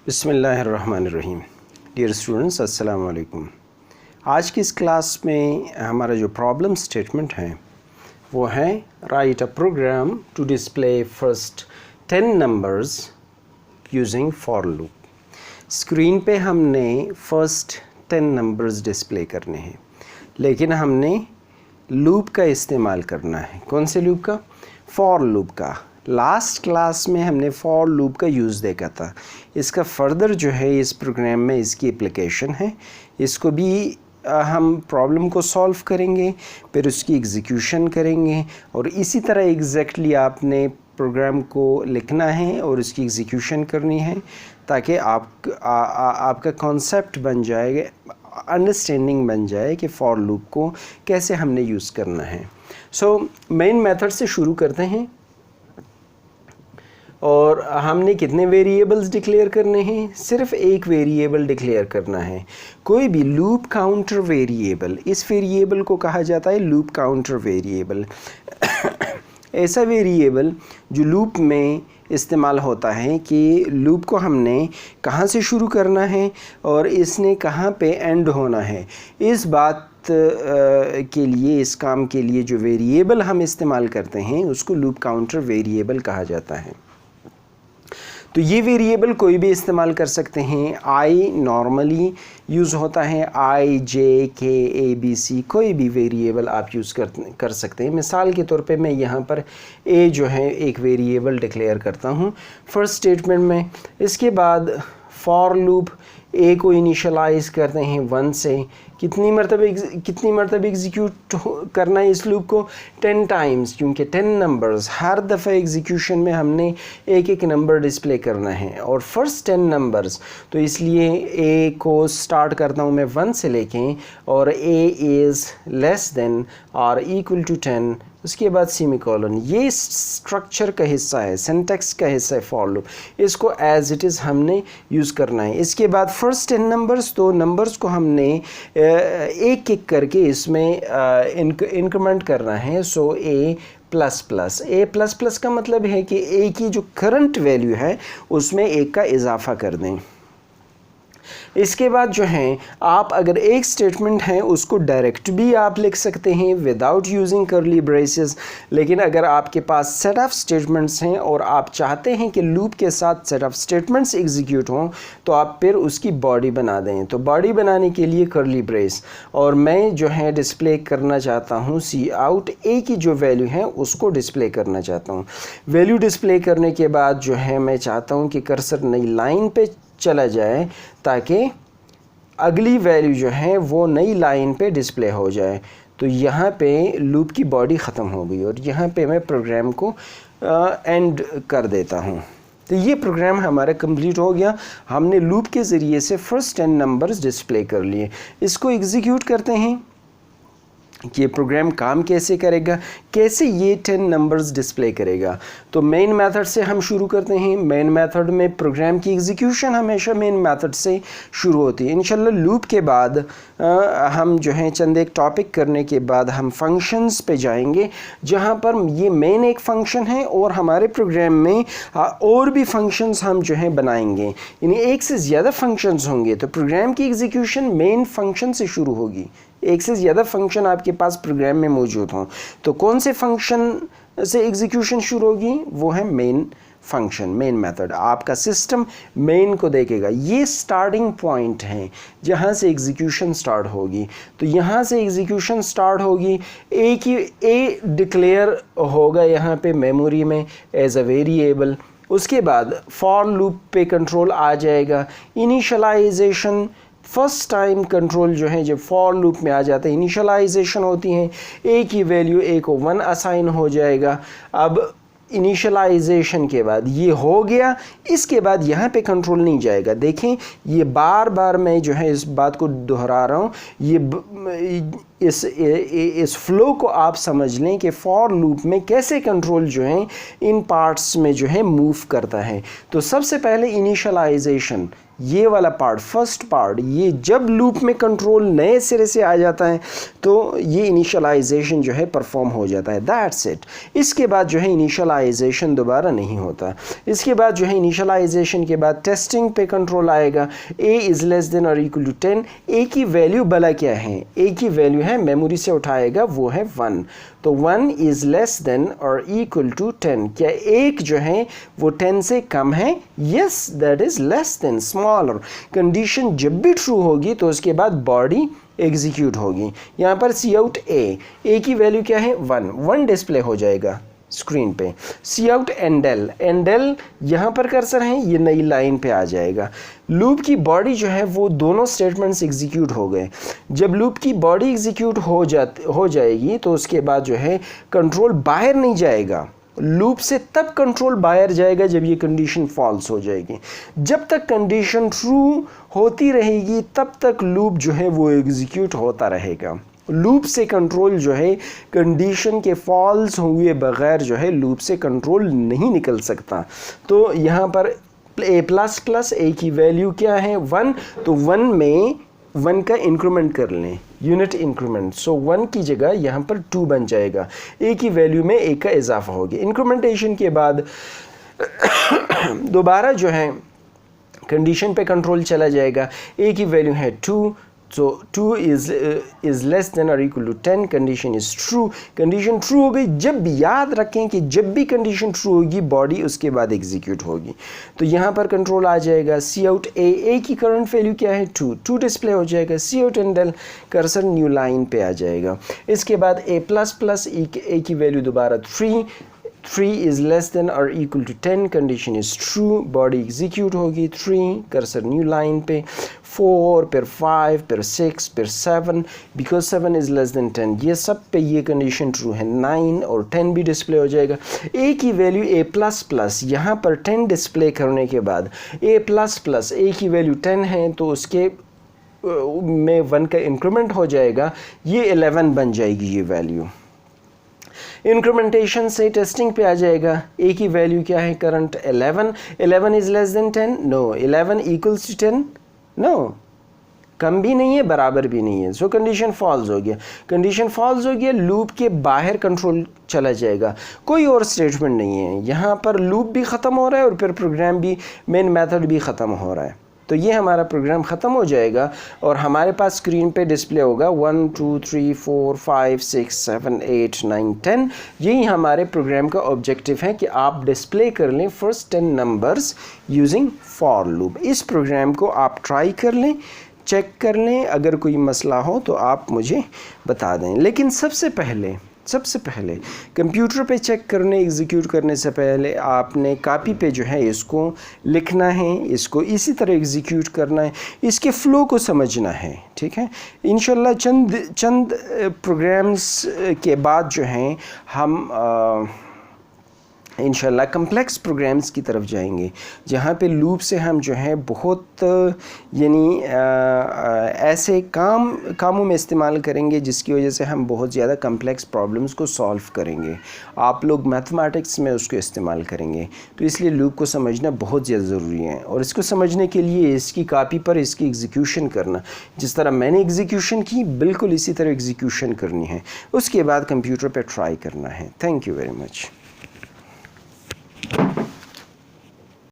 बिस्मिल्लाहिर्रहमानिर्रहीम। Dear students, अस्सलाम वालेकुम। आज की इस क्लास में हमारा जो प्रॉब्लम स्टेटमेंट है वो है write a program to display first 10 numbers using for loop. Screen पे हमने फर्स्ट 10 नंबर्स डिस्प्ले करने हैं, लेकिन हमने लूप का इस्तेमाल करना है। कौन से लूप का? फॉर लूप का। लास्ट क्लास में हमने फॉर लूप का यूज़ देखा था। इसका फर्दर जो है इस प्रोग्राम में इसकी एप्लीकेशन है। इसको भी हम प्रॉब्लम को सॉल्व करेंगे, फिर उसकी एग्जीक्यूशन करेंगे और इसी तरह एग्जैक्टली आपने प्रोग्राम को लिखना है और उसकी एग्जीक्यूशन करनी है, ताकि आपका कॉन्सेप्ट बन जाएगा, अंडरस्टैंडिंग बन जाए कि फॉर लूप को कैसे हमने यूज़ करना है। सो मेन मेथड से शुरू करते हैं। और हमने कितने वेरिएबल्स डिक्लेयर करने हैं? सिर्फ एक वेरिएबल डिक्लेयर करना है। कोई भी लूप काउंटर वेरिएबल, इस वेरिएबल को कहा जाता है लूप काउंटर वेरिएबल। ऐसा वेरिएबल जो लूप में इस्तेमाल होता है कि लूप को हमने कहाँ से शुरू करना है और इसने कहाँ पे एंड होना है। इस बात के लिए, इस काम के लिए जो वेरिएबल हम इस्तेमाल करते हैं उसको लूप काउंटर वेरिएबल कहा जाता है। तो ये वेरिएबल कोई भी इस्तेमाल कर सकते हैं। आई नॉर्मली यूज़ होता है, आई, जे, के, ए, बी, सी, कोई भी वेरिएबल आप यूज़ कर सकते हैं। मिसाल के तौर पे मैं यहाँ पर ए जो है एक वेरिएबल डिक्लेयर करता हूँ फर्स्ट स्टेटमेंट में। इसके बाद फॉर लूप ए को इनिशियलाइज करते हैं 1 से। कितनी मरतबा एग्जीक्यूट करना है इस लूप को? 10 टाइम्स, क्योंकि 10 नंबर्स हर दफ़ा एग्जीक्यूशन में हमने एक एक नंबर डिस्प्ले करना है और फर्स्ट 10 नंबर्स, तो इसलिए ए को स्टार्ट करता हूँ मैं 1 से लेके और ए इज़ लेस देन और इक्वल टू 10, उसके बाद सेमीकोलन। ये स्ट्रक्चर का हिस्सा है, सिंटैक्स का हिस्सा है फॉर लूप। इसको एज इट इज़ हमने यूज़ करना है। इसके बाद फर्स्ट 10 नंबर्स, तो नंबर्स को हमने एक एक करके इसमें इंक्रीमेंट करना है। सो ए प्लस प्लस, ए प्लस प्लस का मतलब है कि ए की जो करंट वैल्यू है उसमें एक का इजाफा कर दें। इसके बाद जो है आप अगर एक स्टेटमेंट है उसको डायरेक्ट भी आप लिख सकते हैं विदाउट यूजिंग करली ब्रेसेस, लेकिन अगर आपके पास सेट ऑफ स्टेटमेंट्स हैं और आप चाहते हैं कि लूप के साथ सेट ऑफ स्टेटमेंट्स एग्जीक्यूट हों, तो आप फिर उसकी बॉडी बना दें। तो बॉडी बनाने के लिए करली ब्रेस, और मैं जो है डिस्प्ले करना चाहता हूँ सी आउट, ए की जो वैल्यू है उसको डिस्प्ले करना चाहता हूँ। वैल्यू डिस्प्ले करने के बाद जो है मैं चाहता हूँ कि कर्सर नई लाइन पे चला जाए ताकि अगली वैल्यू जो है वो नई लाइन पे डिस्प्ले हो जाए। तो यहाँ पे लूप की बॉडी ख़त्म हो गई और यहाँ पे मैं प्रोग्राम को एंड कर देता हूँ। तो ये प्रोग्राम हमारा कंप्लीट हो गया। हमने लूप के ज़रिए से फर्स्ट 10 नंबर्स डिस्प्ले कर लिए। इसको एग्जीक्यूट करते हैं कि ये प्रोग्राम काम कैसे करेगा, कैसे ये 10 नंबर्स डिस्प्ले करेगा। तो मेन मेथड से हम शुरू करते हैं। मेन मेथड में प्रोग्राम की एग्जीक्यूशन हमेशा मेन मेथड से शुरू होती है। इंशाल्लाह लूप के बाद हम जो है चंद एक टॉपिक करने के बाद हम फंक्शंस पे जाएंगे, जहाँ पर ये मेन एक फंक्शन है और हमारे प्रोग्राम में और भी फंक्शंस हम जो है बनाएंगे, यानी एक से ज़्यादा फंक्शंस होंगे। तो प्रोग्राम की एग्जीक्यूशन मेन फंक्शन से शुरू होगी। एक से ज़्यादा फंक्शन आपके पास प्रोग्राम में मौजूद हों, तो कौन से फंक्शन से एग्जीक्यूशन शुरू होगी? वो है मेन फंक्शन, मेन मेथड। आपका सिस्टम मेन को देखेगा। ये स्टार्टिंग पॉइंट है जहाँ से एग्जीक्यूशन स्टार्ट होगी। तो यहाँ से एग्जीक्यूशन स्टार्ट होगी। ए डिक्लेयर होगा यहाँ पे मेमोरी में एज अ वेरिएबल। उसके बाद फॉर लूप पे कंट्रोल आ जाएगा। इनिशियलाइजेशन फर्स्ट टाइम कंट्रोल जो है जब फॉर लूप में आ जाता है, इनिशियलाइजेशन होती है। ए की वैल्यू ए को 1 असाइन हो जाएगा। अब इनिशियलाइजेशन के बाद ये हो गया, इसके बाद यहाँ पे कंट्रोल नहीं जाएगा। देखें, ये बार बार मैं जो है इस बात को दोहरा रहा हूँ, इस फ्लो को आप समझ लें कि फॉर लूप में कैसे कंट्रोल जो है इन पार्ट्स में जो है मूव करता है। तो सबसे पहले इनिशियलाइजेशन, ये वाला पार्ट, फर्स्ट पार्ट, ये जब लूप में कंट्रोल नए सिरे से आ जाता है तो ये इनिशियलाइजेशन जो है परफॉर्म हो जाता है, दैट्स इट। इसके बाद जो है इनिशियलाइजेशन दोबारा नहीं होता। इसके बाद जो है इनिशियलाइजेशन के बाद टेस्टिंग पे कंट्रोल आएगा। a इज़ लेस देन और इक्वल टू 10। a की वैल्यू भला क्या है? a की वैल्यू है, मेमोरी से उठाएगा, वो है 1। तो 1 इज़ लेस देन और इक्वल टू 10। क्या 1 जो है वो 10 से कम है? Yes, that is less then, smaller. Condition जब भी ट्रू होगी तो उसके बाद बॉडी एग्जीक्यूट होगी। यहाँ पर सी आउट ए की वैल्यू क्या है? 1 डिस्प्ले हो जाएगा स्क्रीन पे। सी आउट एंडल यहाँ पर कर्सर है, ये नई लाइन पे आ जाएगा। लूप की बॉडी जो है वो दोनों स्टेटमेंट्स एग्जीक्यूट हो गए। जब लूप की बॉडी एग्जीक्यूट हो जाएगी तो उसके बाद जो है कंट्रोल बाहर नहीं जाएगा। लूप से तब कंट्रोल बाहर जाएगा जब ये कंडीशन फॉल्स हो जाएगी। जब तक कंडीशन ट्रू होती रहेगी तब तक लूप जो है वो एग्जीक्यूट होता रहेगा। लूप से कंट्रोल जो है कंडीशन के फॉल्स हुए बगैर जो है लूप से कंट्रोल नहीं निकल सकता। तो यहाँ पर a की वैल्यू क्या है? 1। तो 1 में 1 का इंक्रीमेंट कर लें, यूनिट इंक्रीमेंट। सो 1 की जगह यहाँ पर 2 बन जाएगा। a की वैल्यू में 1 का इजाफा हो गया। इंक्रीमेंटेशन के बाद दोबारा जो है कंडीशन पे कंट्रोल चला जाएगा। a की वैल्यू है 2, so 2 is less than or equal to 10। Condition is true. Condition true हो गई। जब याद रखें कि जब भी कंडीशन ट्रू होगी बॉडी उसके बाद एग्जीक्यूट होगी। तो यहाँ पर कंट्रोल आ जाएगा। सी आउट ए की करंट वैल्यू क्या है? 2 डिस्प्ले हो जाएगा। C out endl cursor new line पे आ जाएगा। इसके बाद a की वैल्यू दोबारा 3 is less than or equal to 10। Condition is true, body execute होगी। 3 कर्सर न्यू लाइन पे, 4, फिर 5, फिर 6, फिर 7, बिकॉज 7 इज़ लेस देन 10। ये सब पे ये कंडीशन ट्रू है। 9 और 10 भी डिस्प्ले हो जाएगा। a की वैल्यू a++, यहाँ पर 10 डिस्प्ले करने के बाद a++, a की वैल्यू 10 है तो उसके में 1 का इंक्रीमेंट हो जाएगा, ये 11 बन जाएगी ये वैल्यू। इंक्रीमेंटेशन से टेस्टिंग पे आ जाएगा। a की वैल्यू क्या है? Current 11 is less than 10, no. 11 equals to 10, no. कम भी नहीं है, बराबर भी नहीं है। सो कंडीशन फॉल्स हो गया। कंडीशन फॉल्स हो गया, लूप के बाहर कंट्रोल चला जाएगा। कोई और स्टेटमेंट नहीं है। यहाँ पर लूप भी ख़त्म हो रहा है और फिर प्रोग्राम भी, मेन मेथड भी ख़त्म हो रहा है। तो ये हमारा प्रोग्राम ख़त्म हो जाएगा और हमारे पास स्क्रीन पे डिस्प्ले होगा 1 2 3 4 5 6 7 8 9 10। यही हमारे प्रोग्राम का ऑब्जेक्टिव है कि आप डिस्प्ले कर लें first 10 numbers using for loop. इस प्रोग्राम को आप ट्राई कर लें, चेक कर लें। अगर कोई मसला हो तो आप मुझे बता दें। लेकिन सबसे पहले कंप्यूटर पे चेक करने, एग्जीक्यूट करने से पहले आपने कॉपी पे जो है इसको लिखना है, इसको इसी तरह एग्जीक्यूट करना है, इसके फ़्लो को समझना है। ठीक है, इंशाल्लाह चंद प्रोग्राम्स के बाद जो हैं हम इंशाल्लाह कम्प्लेक्स प्रोग्राम्स की तरफ जाएंगे जहाँ पे लूप से हम जो है बहुत यानी ऐसे कामों में इस्तेमाल करेंगे जिसकी वजह से हम बहुत ज़्यादा कम्प्लेक्स प्रॉब्लम्स को सॉल्व करेंगे। आप लोग मैथमेटिक्स में उसको इस्तेमाल करेंगे, तो इसलिए लूप को समझना बहुत ज़्यादा ज़रूरी है। और इसको समझने के लिए इसकी कॉपी पर इसकी एग्जीक्यूशन करना, जिस तरह मैंने एग्जीक्यूशन की बिल्कुल इसी तरह एग्जीक्यूशन करनी है। उसके बाद कंप्यूटर पर ट्राई करना है। Thank you very much.